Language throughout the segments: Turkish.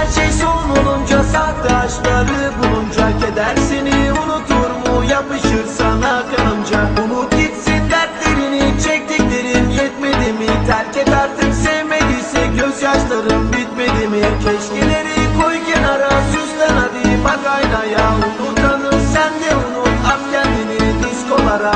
her şey son olunca, sahte aşkları bulunca, keder seni unutur mu, yapışır sana kanınca. Unut gitsin dertlerini, çektiklerim yetmedi mi? Terk et artık, sevmediyse gözyaşlarım bitmedi mi? Keşkeleri koy kenara, süslen hadi bak aynaya. Unutanı sen de unut, at kendini diskolara.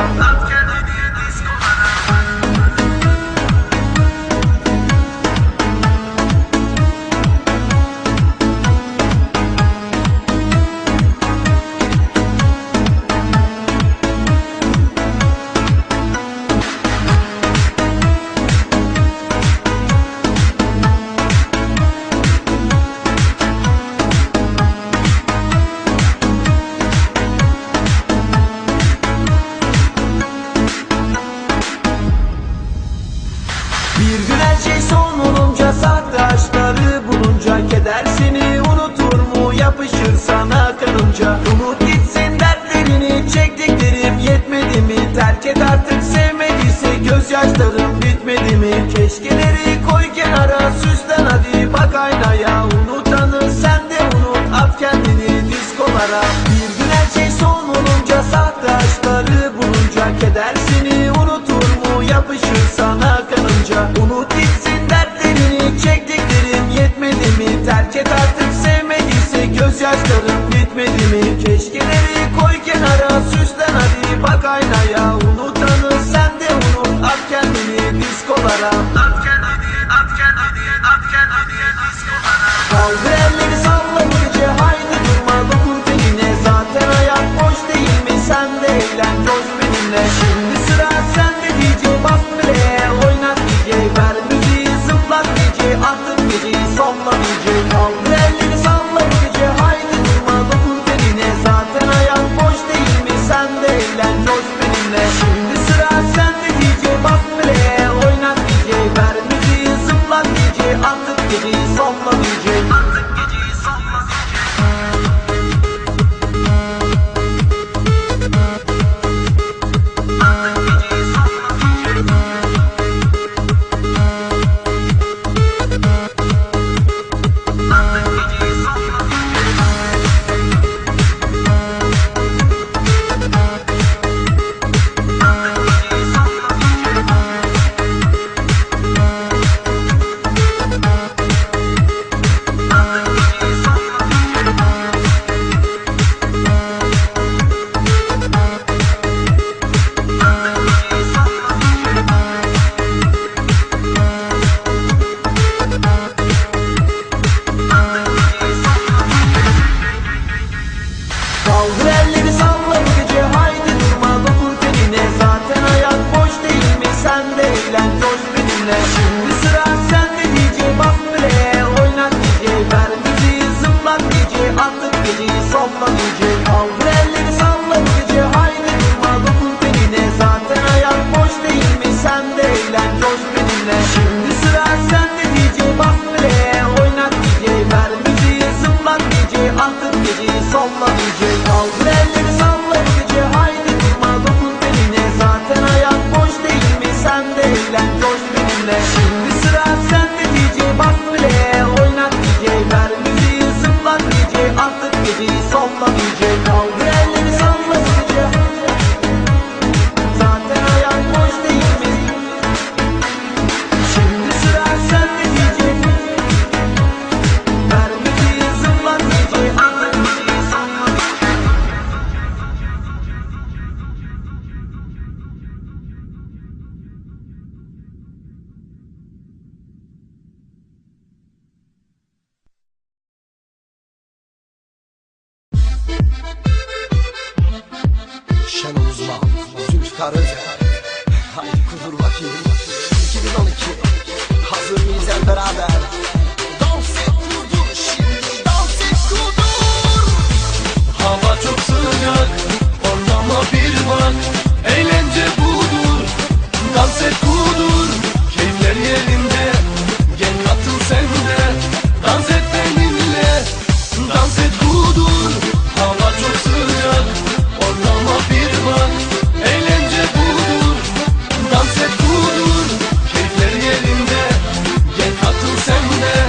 Bir gün her şey son olunca, sahte aşkları bulunca, keder seni unutur mu, yapışır sana kanınca. Unut gitsin dertlerini, çektiklerim yetmedi mi? Terk et artık, sevmediyse gözyaşlarım bitmedi mi? Keşkeleri koy kenara, süslen hadi bak aynaya. Unutanı sen de unut, at kendini diskolara. Bir gün her şey son olunca, sahte aşkları bulunca, keder seni unutur mu, yapışır sana kanınca. Unut gitsin dertlerini, çektiklerim yetmedi mi? Terk et artık, sevmediyse gözyaşlarım bitmedi mi? Keşkeleri koy kenara, süslen hadi bak aynaya. Unutanı sen de unut, at kendini diskolara. At kendini, at kendini, at kendini diskolara. Kaldır elleri salla bu gece, haydi durma dokun teline. Zaten hayat boş değil mi, sen de eğlen coş benimle. Şimdi sıra sende DJ, bas play, oynat DJ, ver müziği zıplat DJ, attın geceyi sonla DJ. Kaldır elleri salla bu gece, haydi durma dokun teline. Zaten hayat boş değil mi, sen de eğlen coş benimle. Şimdi sıra sende DJ, bas play, oynat DJ, ver müziği zıplat DJ, attın geceyi sonla DJ. Attık geceyi sonla DJ. Kaldır elleri salla bu gece, haydi durma dokun tenine. Zaten hayat boş değil mi, sen de eğlen coş benimle. Şimdi sıra sende DJ, bas play, oynat DJ, ver müziği zıplat DJ, attık geceyi sonla DJ. Kaldır elleri salla bu gece, haydi durma dokun tenine. Zaten hayat boş değil mi, sen de eğlen coş benimle. Şimdi sıra sende DJ, bas play, oynat DJ, ver müziği zıplat DJ, attık geceyi sonla DJ. Kaldır elleri salla bu gece, haydi durma dokun teline. Zaten hayat boş değil mi, sen de eğlen coş benimle. Şimdi sıra sende DJ, bas play, oynat DJ, ver müziği zıplat DJ, attık geceyi sonla DJ. Kaldır elleri salla bu gece, zaten hayat boş değil mi? Şimdi sıra sende DJ, ver müziği zıplat DJ, attık geceyi sonla DJ. Şenol Uzman, Zülfikar Özel. Haydi kudur bakayım. 2012. Hazır mıyız hep beraber? Dans et kudur, şimdi dans et kudur. Hava çok sıcak, ortama bir bak. Eğlence budur, dans et kudur. Keyifler yerinde, gel katıl sen de. Dans et benimle, dans et kudur. Hava çok sıcak, ortama bir bak. Eğlence budur, dans et kudur. Keyifler yerinde, gel katıl sen de.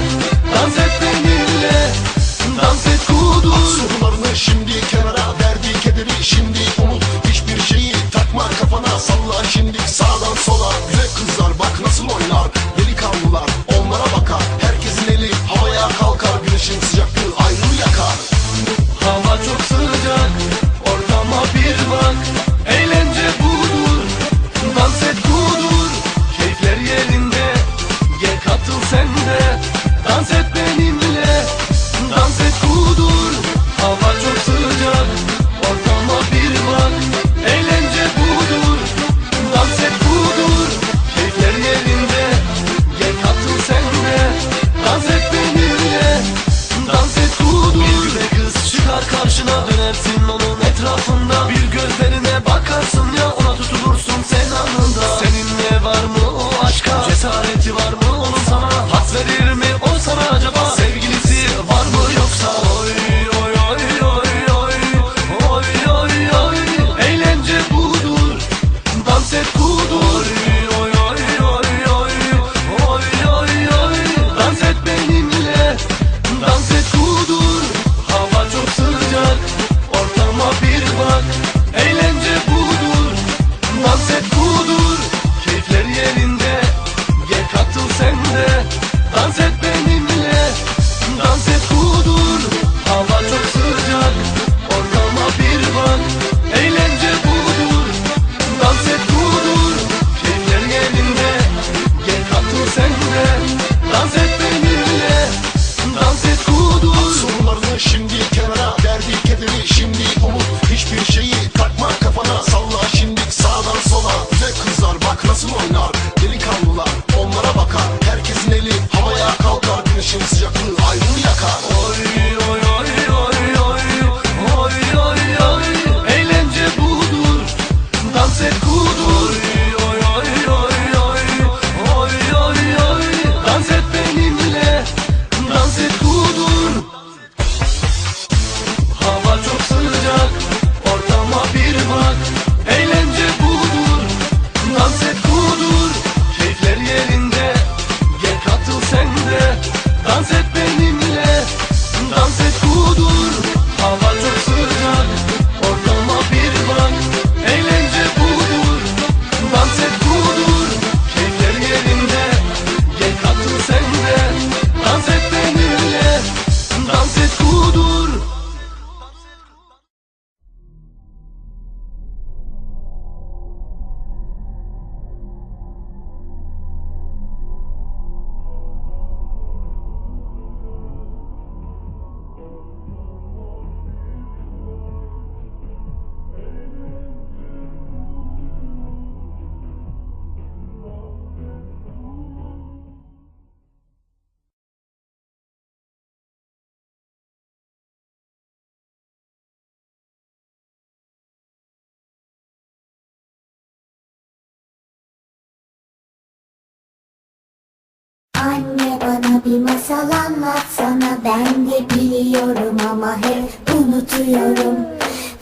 bana bir masal anlatsana. Ben de biliyorum ama hep unutuyorum.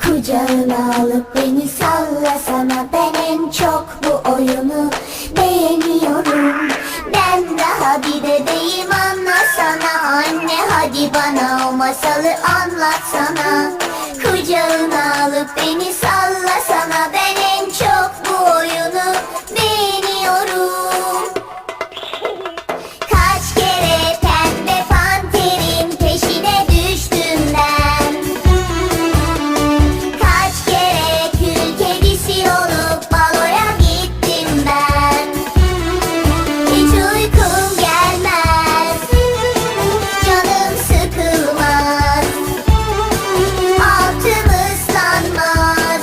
Kucağına alıp beni sallasana. Ben en çok bu oyunu beğeniyorum. Ben daha bir bebeğim, anlasana. Anne hadi bana o masalı anlatsana. Kucağına alıp beni sallasana. Ben en çok bu oyunu beğeniyorum. Kaç kere pembe panterin peşine düştüm ben. Kaç kere kül kedisi olup baloya gittim ben. Hiç uykum gelmez, canım sıkılmaz, altım ıslanmaz.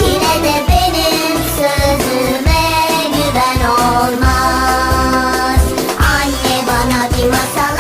Yine de benim sözüme güven olmaz. Anne bana bir masal